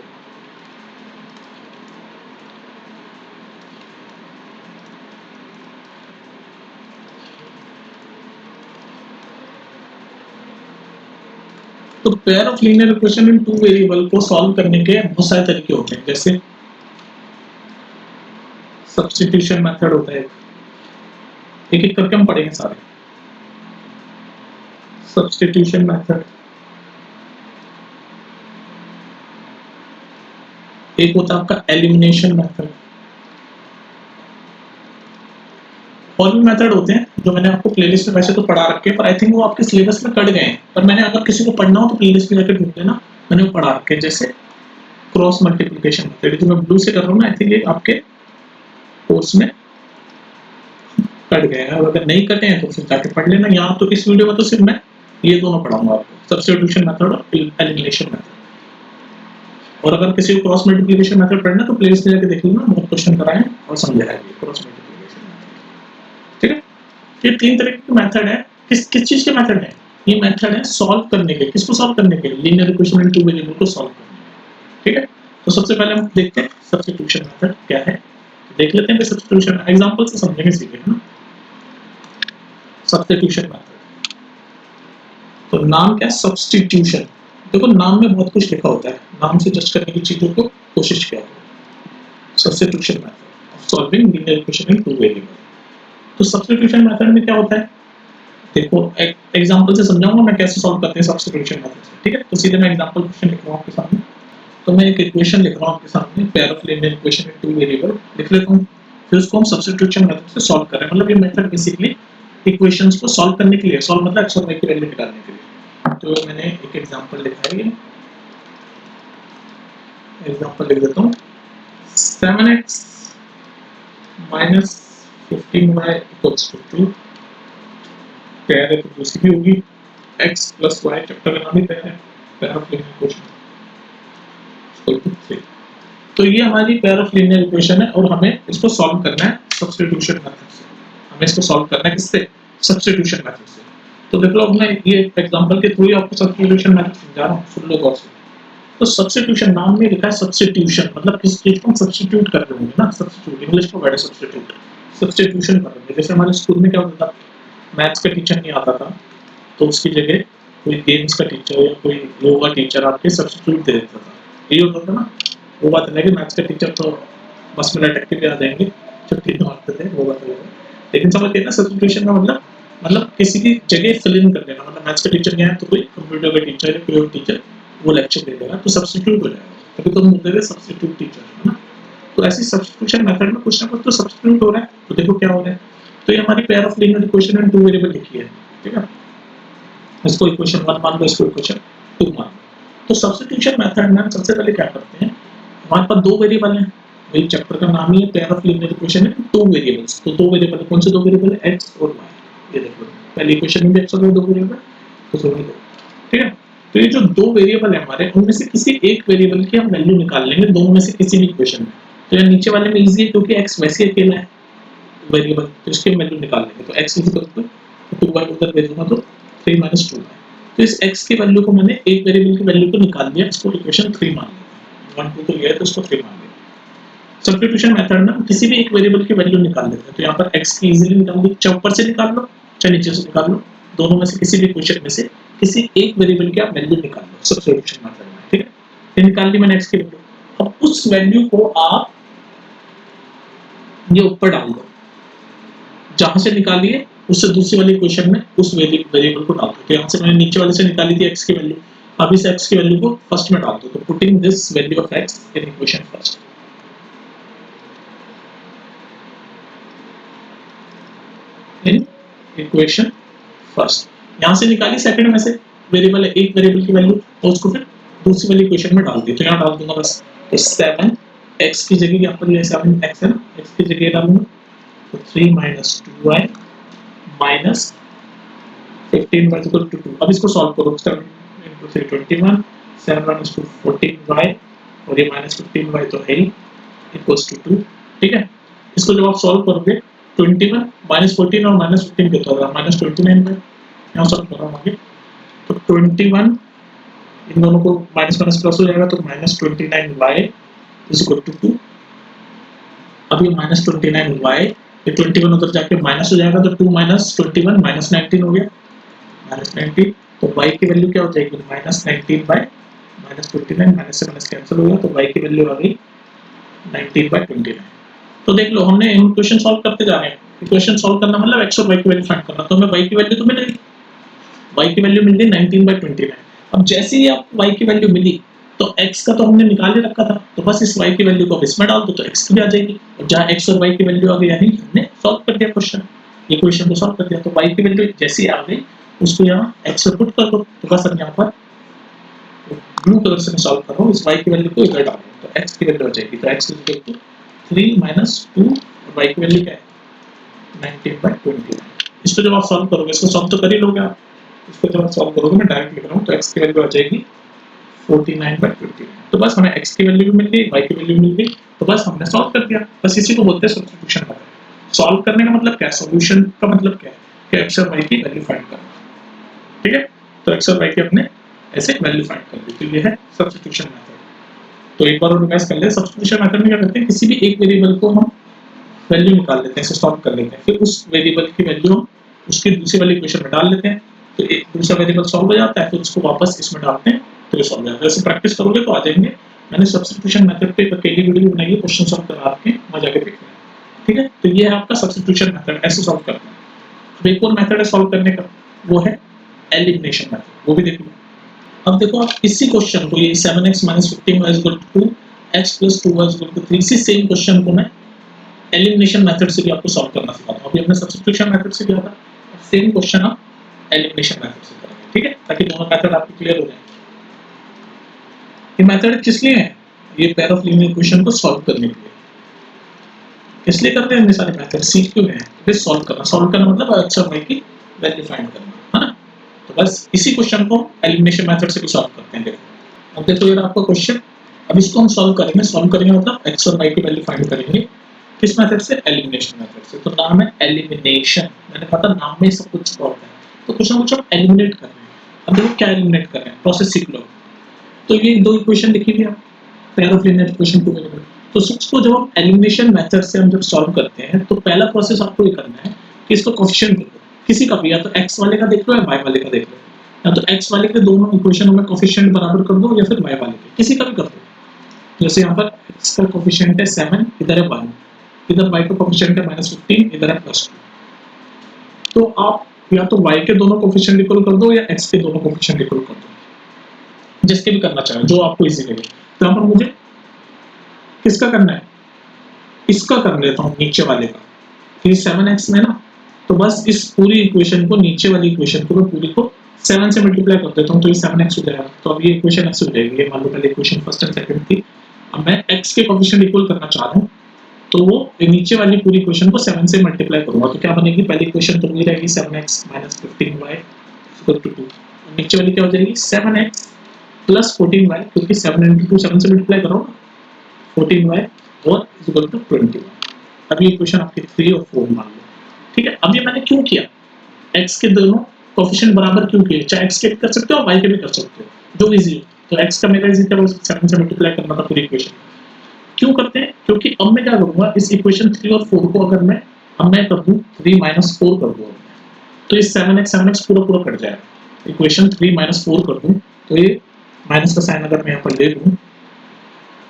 तो pair of linear equation in two variable को सॉल्व करने के बहुत सारे तरीके होते हैं, जैसे सब्स्टिट्यूशन मेथड होता है, एक एक करके हम पढ़ेंगे सारे। सब्स्टिट्यूशन मेथड, एक होता है आपका एलिमिनेशन मेथड, और भी मेथड होते हैं जो मैंने आपको प्लेलिस्ट में वैसे तो पढ़ा रखे हैं, पर आई थिंक वो आपके सिलेबस में कट गए हैं, पर मैंने अगर किसी को पढ़ना हो तो प्लेलिस्ट में जाकर ढूंढ लेना, मैंने वो पढ़ा रखे हैं। जैसे क्रॉस मल्टीप्लिकेशन मेथड, जो मैं ब्लू से कर रहा हूँ ना, आई थिंक ये आपके कोर्स में कट गए हैं, और अगर नहीं कटे हैं तो फिर जाके पढ़ लेना। यहाँ तो इस वीडियो में तो सिर्फ मैं ये दोनों पढ़ाऊंगा आपको, सब्स्टिट्यूशन मेथड और एलिमिनेशन मेथड। और अगर किसी को क्रॉस मल्टीप्लिकेशन मेथड पढ़ना तो प्लेलिस्ट में जाके देख लेना, बहुत क्वेश्चन कराए और समझाया है क्रॉस मल्टीप्लिकेशन मेथड। ठीक है, ये तीन तरह के मेथड है। किस किस चीज के मेथड है, ये मेथड है सॉल्व करने के, किसको सॉल्व करने के, linear equation in two variable को सॉल्व करने के। ठीक है, तो सबसे पहले हम देखते हैं सब्स्टिट्यूशन मेथड क्या है, देख लेते हैं कि सब्स्टिट्यूशन एग्जांपल से समझेंगे, सीखेंगे ना। सब्स्टिट्यूशन मेथड, तो नाम क्या है, सब्स्टिट्यूशन। देखो नाम में बहुत कुछ लिखा होता है, नाम से जज करने की चीजों को कोशिश किया करो। Substitution method of solving linear equation in two variable. तो सब्स्टिट्यूशन मेथड में क्या होता है, देखो एक एग्जांपल से समझाऊंगा मैं कैसे सॉल्व करते हैं सब्स्टिट्यूशन मेथड से। ठीक है, तो सीधे मैं एग्जांपल क्वेश्चन लिख रहा हूं आपके सामने। तो मैं एक इक्वेशन लिख रहा हूं आपके सामने, pair of linear equation in two variable लिख लेता हूं, फिर उसको हम सब्स्टिट्यूशन मेथड से सॉल्व कर रहे हैं। मतलब ये मेथड बेसिकली इक्वेशंस को सॉल्व करने के लिए, सॉल्व मतलब x और y की वैल्यू निकालने के लिए। तो मैंने एक एग्जांपल लिखा है, ये एग्जांपल लिख देता हूं, 7x minus 15y equals to 2। Pair है तो दूसरी भी होगी, x plus y चैप्टर का नाम ही पेयर है, pair of linear equation equal to 3। तो ये हमारी पेयर ऑफ लीनियर इक्वेशन है, और हमें इसको सॉल्व करना है सब्स्टिट्यूशन मेथड से। हमें इसको सॉल्व करना है किससे, सब्स्टिट्यूशन मेथड से। तो देख लो, अब मैं ये एग्जांपल के थ्रू ही आपको सब्स्टिट्यूशन मेथड समझा रहा हूं, सुन लो गौर से। तो सब्स्टिट्यूशन नाम में लिखा है सब्स्टिट्यूशन, मतलब किस चीज को हम सब्स्टिट्यूट कर रहे होंगे ना, सब्स्टिट्यूट इंग्लिश का वर्ड है सब्स्टिट्यूट, सब्स्टिट्यूशन कर रहे हैं। जैसे हमारे स्कूल में क्या होता था, मैथ्स का टीचर नहीं आता था तो उसकी जगह कोई गेम्स का टीचर या कोई योगा टीचर आपके सब्स्टिट्यूट दे देता था, ये होता था ना। वो बात अलग है, मैथ्स का टीचर तो बस में लटक के आ जाएंगे, छुट्टी मारते थे, वो बात अलग है। लेकिन समझ गए ना सब्स्टिट्यूशन का मतलब किसी की जगह फिल इन कर देना। मतलब मैथ्स का टीचर नहीं है तो कोई कंप्यूटर का टीचर या कोई और टीचर वो लेक्चर दे देगा, तो सब्स्टिट्यूट हो जाएगा, तभी तो हम बोलते थे सब्स्टिट्यूट टीचर, है ना। तो ऐसी सब्स्टिट्यूशन मेथड में कुछ ना कुछ तो सब्स्टिट्यूट हो रहा है। तो देखो क्या हो रहा है, तो ये हमारी pair of linear equation in two variable लिखी है। ठीक है, इसको इक्वेशन 1 मान लो, इसको इक्वेशन 2 मान लो। तो सब्स्टिट्यूशन मेथड में हम सबसे पहले क्या करते हैं, हमारे पास दो वेरिएबल हैं, वही चैप्टर का नाम ही है पेयर ऑफ लीनियर इक्वेशन है टू वेरिएबल्स। तो दो वेरिएबल कौन से दो वेरिएबल है, एक्स और वाई। ये देखो पहले इक्वेशन में भी एक्स और वाई दो वेरिएबल, तो दोनों दो, ठीक है। तो ये जो दो वेरिएबल है हमारे, उनमें से किसी एक वेरिएबल की हम वैल्यू निकाल लेंगे दोनों में से किसी भी इक्वेशन में। तो ये नीचे वाले में इजी है क्योंकि एक्स वैसे अकेला है वेरिएबल, तो इसकी वैल्यू निकाल लेंगे। तो x इक्वल टू 2y उधर दे दूंगा तो 3 माइनस 2y। तो इस x की वैल्यू को मैंने एक वेरिएबल की वैल्यू को निकाल दिया, इसको इक्वेशन 3 मान लिया। 1 2 तो ये है तो इसको 3 मान लिया। सब्स्टिट्यूशन मेथड में किसी भी एक वेरिएबल की वैल्यू निकाल लेते हैं। तो यहाँ पर x की इजीली निकाल दी, चाहे ऊपर से निकाल लो चाहे नीचे से निकाल लो, दोनों में से किसी भी इक्वेशन में से किसी एक वेरिएबल की आप वैल्यू निकाल लो सब्स्टिट्यूशन मेथड में, ठीक है। ये निकाल ली मैंने x की वैल्यू। अब उस वैल्यू को आप ये ऊपर डाल दो, जहां से निकालिए उससे दूसरी वाली इक्वेशन में उस वेरिएबल को डाल दो। तो यहाँ से मैंने नीचे वाले से निकाली थी x की वैल्यू, अब इस x की वैल्यू को फर्स्ट में डाल दो। तो putting this value of x in equation first, in equation first. यहाँ से निकाली सेकंड में से वेरिएबल है, एक वेरिएबल की वैल्यू, और उसको फिर दूसरी वाली इक्वेशन में डाल दी। तो यहाँ डाल दूंगा बस 7 x की जगह यहाँ पर 7 x है, x की जगह डालूंगा तो 3 minus 2y minus 15 y equal to 2। अब इसको सॉल्व करो, 7 into 3 21, 7 minus 2 14y, और ये माइनस 15y तो है ही इक्वल्स टू 2, ठीक है। इसको जब आप सॉल्व करोगे 21 माइनस 14 और माइनस 15 कितना होगा, माइनस 29y। यहाँ सॉल्व कर रहा हूँ आगे, तो 21 इन दोनों को माइनस माइनस प्लस हो जाएगा, तो minus 29y is equal to 2। अब ये माइनस 29y, ये 21 उधर जाके माइनस हो जाएगा, तो 2 माइनस 21 माइनस 19 हो गया, माइनस 19। तो y की वैल्यू क्या हो जाएगी, माइनस 19 बाई माइनस 29, माइनस से माइनस कैंसिल हो गया, तो y की वैल्यू आ गई 19 बाई 29। तो देख लो हमने इक्वेशन सॉल्व करते जा रहे हैं। इक्वेशन सॉल्व करना मतलब x और y की वैल्यू फाइंड करना। तो हमें y की वैल्यू तो मिल गई, y की वैल्यू मिल गई 19 बाई 29। अब जैसे ही आपको y की वैल्यू मिली तो x का तो हमने निकाल ही रखा था, तो बस इस y की वैल्यू को अब इसमें डाल दो तो x की भी आ जाएगी। और जहाँ x और y की वैल्यू आ गई यानी हमने सॉल्व कर दिया क्वेश्चन, इक्वेशन को सॉल्व कर दिया। तो y की वैल्यू जैसी आ गई उसको यहाँ x पे पुट कर दो। तो बस अब यहाँ पर ब्लू कलर से मैं सॉल्व कर रहा हूँ, इस y की वैल्यू को इधर डाल दो तो x की वैल्यू आ जाएगी। तो x is equal to 3 minus 2 और y की वैल्यू क्या है 19 बाई 29। इसको जब आप सॉल्व करोगे, इसको सॉल्व तो कर ही लोगे आप, इसको जब आप सॉल्व करोगे मैं डायरेक्ट लिख रहा हूँ, तो x की वैल्यू आ जाएगी 49 बाई 29। तो बस हमें x की वैल्यू भी मिल गई, y की वैल्यू मिल गई, तो बस हमने सॉल्व कर दिया। बस इसी को बोलते हैं सब्स्टिट्यूशन मेथड। सॉल्व करने का मतलब क्या है, सॉल्यूशन का मतलब क्या है कि x और y की वैल्यू फाइंड करना, ठीक है। तो x और y की अपने ऐसे वैल्यू फाइंड कर दी, तो ये है सब्स्टिट्यूशन मेथड। तो एक बार और रिवाइज कर ले, सब्स्टिट्यूशन मेथड में क्या करते हैं, किसी भी एक वेरिएबल को हम वैल्यू निकाल लेते हैं, इसे सॉल्व कर लेते हैं, फिर उस वेरिएबल की वैल्यू हम उसकी दूसरी वाली इक्वेशन में डाल लेते हैं, तो एक दूसरा वेरिएबल सॉल्व हो जाता है, फिर उसको वापस इसमें डालते हैं तो ये सॉल्व हो जाता है। ऐसे प्रैक्टिस करोगे तो आ जाएंगे। मैंने सब्स्टिट्यूशन मेथड पे एक अकेली वीडियो बनाई है, क्वेश्चन सॉल्व करा के वहाँ जाके देखना, ठीक है। तो ये है आपका सब्स्टिट्यूशन मेथड, ऐसे सॉल्व करना है। अब एक और मेथड है सॉल्व करने का, वो है एलिमिनेशन मेथड, वो भी देख लो। अब देखो आप इसी क्वेश्चन को, ये 7x minus 15y is equal to 2, x plus 2y is equal to 3, इसी सेम क्वेश्चन को मैं एलिमिनेशन मेथड से भी आपको सॉल्व करना सिखाता हूँ। अभी हमने सब्स्टिट्यूशन मेथड से किया था, सेम क्वेश्चन आप एलिमिनेशन मेथड से करेंगे, ठीक है, ताकि दोनों मेथड आपको क्लियर हो जाए। ये मेथड किस लिए है, ये पेयर ऑफ लीनियर इक्वेशन को सॉल्व करने के लिए। किस लिए करते हैं ये सारे मेथड, सीख क्यों हैं, फिर सॉल्व करना मतलब x और y की वैल्यू फाइंड करना, है ना। तो बस इसी क्वेश्चन को एलिमिनेशन मेथड से भी सॉल्व करते हैं। देखो अब देखो ये आपका क्वेश्चन, अब इसको हम सॉल्व करेंगे मतलब x और y की वैल्यू फाइंड करेंगे किस मेथड से, एलिमिनेशन मेथड से। तो नाम है एलिमिनेशन, मैंने कहा था नाम में ही सब कुछ छुपा है। तो कुछ ना कुछ हम एलिमिनेट कर रहे हैं। अब देखो क्या एलिमिनेट कर रहे हैं, प्रोसेस सीख लो। तो ये दो इक्वेशन लिखी हुई है, pair of linear equation two variable. तो इसको जब हम एलिमिनेशन मेथड से हम जब सॉल्व करते हैं तो पहला प्रोसेस आपको ये करना है कि इसको कोएफिशिएंट कर दो, किसी का भी, या तो x वाले का देख लो या y वाले का देख लो, या तो x वाले के दोनों इक्वेशनों में कोएफिशिएंट बराबर कर दो या फिर y वाले के किसी का भी कर दो। जैसे यहाँ पर x का कोएफिशिएंट है 7, इधर है 1, इधर y का कोएफिशिएंट है -15, इधर है +2। तो आप या तो y के दोनों कोएफिशिएंट इक्वल कर दो या x के दोनों कोएफिशिएंट इक्वल कर दो, जिसके भी करना चाहे, जो आपको इजी लगे। तो यहाँ पर मुझे किसका करना है, इसका कर लेता हूँ, नीचे वाले का। फिर 7x में ना, तो बस इस पूरी इक्वेशन को, नीचे वाली इक्वेशन को मैं पूरी को 7 से मल्टीप्लाई कर देता हूँ, तो ये 7x हो जाएगा। तो अब ये इक्वेशन x हो जाएगी। ये मान लो पहले इक्वेशन फर्स्ट एंड सेकंड थी, अब मैं x के कोएफिशिएंट इक्वल करना चाह रहा हूँ, तो वो नीचे वाली पूरी इक्वेशन को 7 से मल्टीप्लाई करूंगा, तो क्या बनेगी, पहली इक्वेशन तो ये रहेगी 7x - 15y = 2, नीचे वाली क्या हो जाएगी 7x + 14y, क्योंकि 7 × 2 7 से मल्टीप्लाई करो, 14y और = 21। अब ये इक्वेशन आपकी 3 और 4 मान लो, ठीक है। अब ये मैंने क्यों किया, x के दोनों कोएफिशिएंट बराबर क्यों किए, चाहे x के भी कर सकते हो y के भी कर सकते हो, जो इजी हो। तो x का मेरा इजी था, 7 से मल्टीप्लाई करना था पूरी इक्वेशन। क्यों करते हैं, क्योंकि अब मैं क्या करूंगा, इस इक्वेशन 3 और 4 को अगर मैं कर दूं 3 - 4 कर दूं, तो ये 7x पूरा कट जाएगा। इक्वेशन 3 - 4 कर दूं, तो ये माइनस का साइन अगर मैं यहाँ पर ले लूं,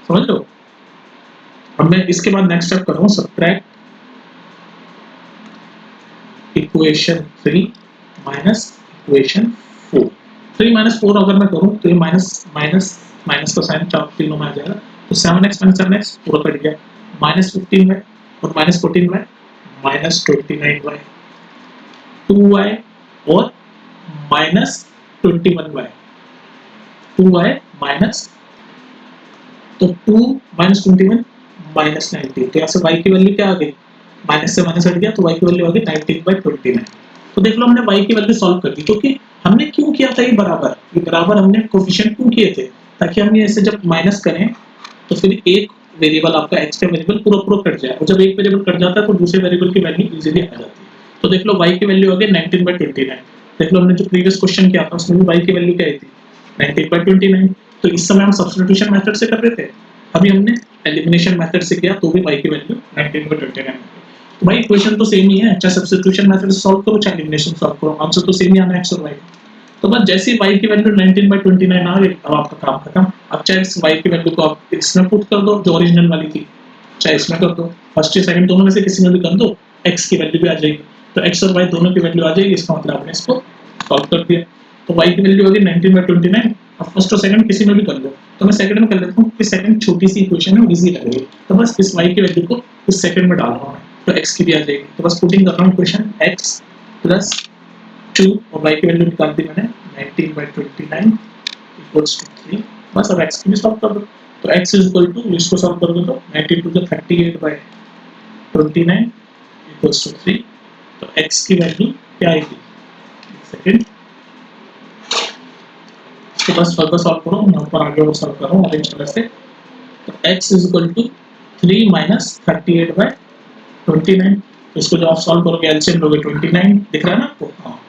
समझ लो। अब मैं इसके बाद नेक्स्ट स्टेप कर रहा हूँ, सब्ट्रैक्ट इक्वेशन 3 माइनस इक्वेशन 4। 3 - 4 अगर मैं करूँ तो ये माइनस का साइन तीनों में आ जाएगा, तो 7x - 7x पूरा कट गया, -15y और -14y -29y, 2y और -21y, 2y माइनस, तो 2 - 21 -19, तो यहाँ से y की वैल्यू क्या आ गई, माइनस से माइनस हट गया, तो y की वैल्यू आ गई 19/29। तो देख लो हमने y की वैल्यू सॉल्व कर दी, क्योंकि हमने क्यों किया था ये बराबर हमने कोएफिशिएंट क्यों किए थे, ताकि हम ये ऐसे जब माइनस करें तो फिर एक वेरिएबल आपका x का वेरिएबल पूरा कट जाए, और जब एक वेरिएबल कट जाता है तो दूसरे वेरिएबल की वैल्यू इजीली आ जाती है। तो देख लो y की वैल्यू आ गई 19/29। देख लो हमने जो प्रीवियस क्वेश्चन किया था उसमें भी y की वैल्यू क्या आई थी, 19/29। तो इस समय हम सब्स्टिट्यूशन मेथड से कर रहे थे, अभी हमने एलिमिनेशन मेथड से किया, तो भी y की वैल्यू 19/29। तो भाई इक्वेशन तो सेम ही है, चाहे सब्स्टिट्यूशन मेथड से सॉल्व करो चाहे एलिमिनेशन सॉल्व करो, आंसर तो सेम ही आना है x और y। तो बस जैसे ही y की वैल्यू 19/29 आ गई, अब आपका काम खत्म। अब चाहे इस y की वैल्यू को आप इसमें पुट कर दो जो ओरिजिनल वाली थी, चाहे इसमें कर दो, फर्स्ट या सेकंड दोनों में से किसी में भी कर दो, x की वैल्यू भी आ जाएगी। तो x और y दोनों की वैल्यू आ जाएगी, इसका मतलब आपने इसको सॉल्व कर दिया। तो y की वैल्यू होगी 19/29, अब फर्स्ट और सेकंड किसी में भी कर लो, तो मैं सेकंड में कर लेता हूँ क्योंकि सेकंड छोटी सी इक्वेशन है, इजी लग रही है। तो बस इस y की वैल्यू को इस सेकंड में डाल रहा हूँ, तो x की भी आ जाएगी। तो बस पुटिंग कर रहा हूँ इक्वेशन x + 2 और y की वैल्यू निकाल दी मैंने 19/29 = 3। बस अब x की भी सॉल्व कर दो, तो x = इसको सॉल्व कर दो, तो 92 × 38/29 = 3। तो x की वैल्यू क्या आएगी, सेकंड। तो बस फर्दर सॉल्व करो, मैं ऊपर आगे और सॉल्व कर रहा हूँ अरेंज तरह से। तो x = 3 - 38/29, इसको जब आप सॉल्व करोगे एलसीएम लोगे 29, दिख रहा है ना आपको, हाँ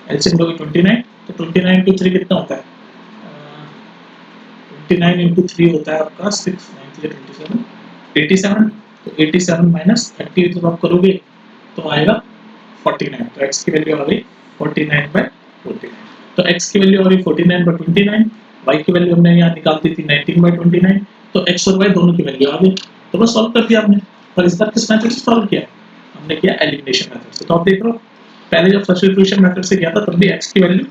एलसीएम लोगे 29, तो 29 × 3 कितना होता है, 29 × 3 होता है आपका 6 9 3 27 87। तो 87 - 38 जब आप करोगे तो आएगा 49, तो x की वैल्यू आ गई 49/49। तो x की वैल्यू आ गई 49/29, y की वैल्यू हमने यहाँ निकाल दी थी 19/29, तो x और y दोनों की वैल्यू आ गई। तो बस सॉल्व कर दिया आपने। और इस बार किस मेथड से सॉल्व किया, हमने किया एलिमिनेशन मेथड से। तो आप देख रहे हो पहले जब सब्स्टिट्यूशन मेथड से किया था तब भी x की वैल्यू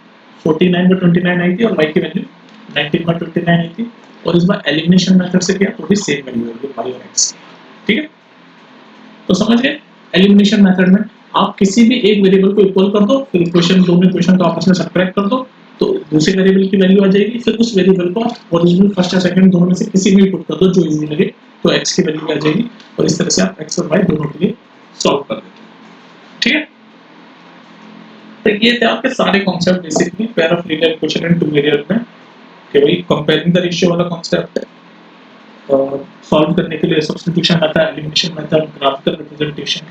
49/29 आई थी और y की वैल्यू 19/29 आई थी, और इस बार एलिमिनेशन मेथड से किया तो भी सेम वैल्यू है y और x, ठीक है। तो समझ गए, एलिमिनेशन मेथड में आप किसी भी एक वेरिएबल को इक्वल कर दो, फिर दोनों इक्वेशन को आपस में सब्ट्रैक्ट कर दो, तो दूसरे वेरिएबल की वैल्यू आ जाएगी, फिर उस वेरिएबल को ओरिजिनल फर्स्ट या सेकंड दोनों में से किसी में भी पुट कर दो जो इजी लगे, तो x की वैल्यू आ जाएगी, और इस तरह से आप x और y दोनों के लिए सॉल्व कर देते हो, ठीक है। तो ये थे आपके सारे concept basically pair of linear equation and two variable में, कि भाई कंपेयरिंग द रेशियो वाला कॉन्सेप्ट है, और सॉल्व करने के लिए substitution method, elimination method, graphical representation,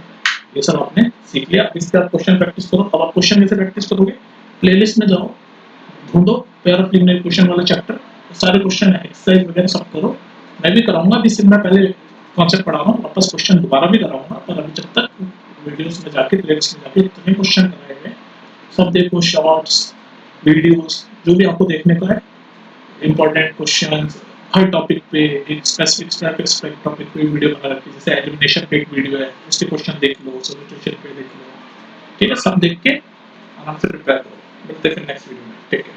ये सब आपने सीख लिया। इसके बाद क्वेश्चन प्रैक्टिस करो। अब आप क्वेश्चन कैसे प्रैक्टिस करोगे, प्लेलिस्ट में जाओ, ढूंढो पेयर ऑफ लीनियर इक्वेशन वाला चैप्टर, सारे क्वेश्चन एक्सरसाइज वगैरह सब करो। मैं भी कराऊंगा, अभी सिर्फ मैं पहले कॉन्सेप्ट पढ़ा रहा हूँ, वापस क्वेश्चन दोबारा भी कराऊंगा, पर अभी जब तक वीडियोस में जाके प्लेलिस्ट में जाके जितने क्वेश्चन कराए गए सब देखो, शॉर्ट्स वीडियोस जो भी आपको देखने को है, इंपॉर्टेंट क्वेश्चंस हर टॉपिक पे, एक स्पेसिफिक टॉपिक पे वीडियो बना रखी है, जैसे एलिमिनेशन पे एक वीडियो है, उसके क्वेश्चन देख लो, सब्स्टिट्यूशन पे देख लो, ठीक है। सब देख के आराम से प्रिपेयर करो। मिलते हैं फिर नेक्स्ट वीडियो में, टेक केयर।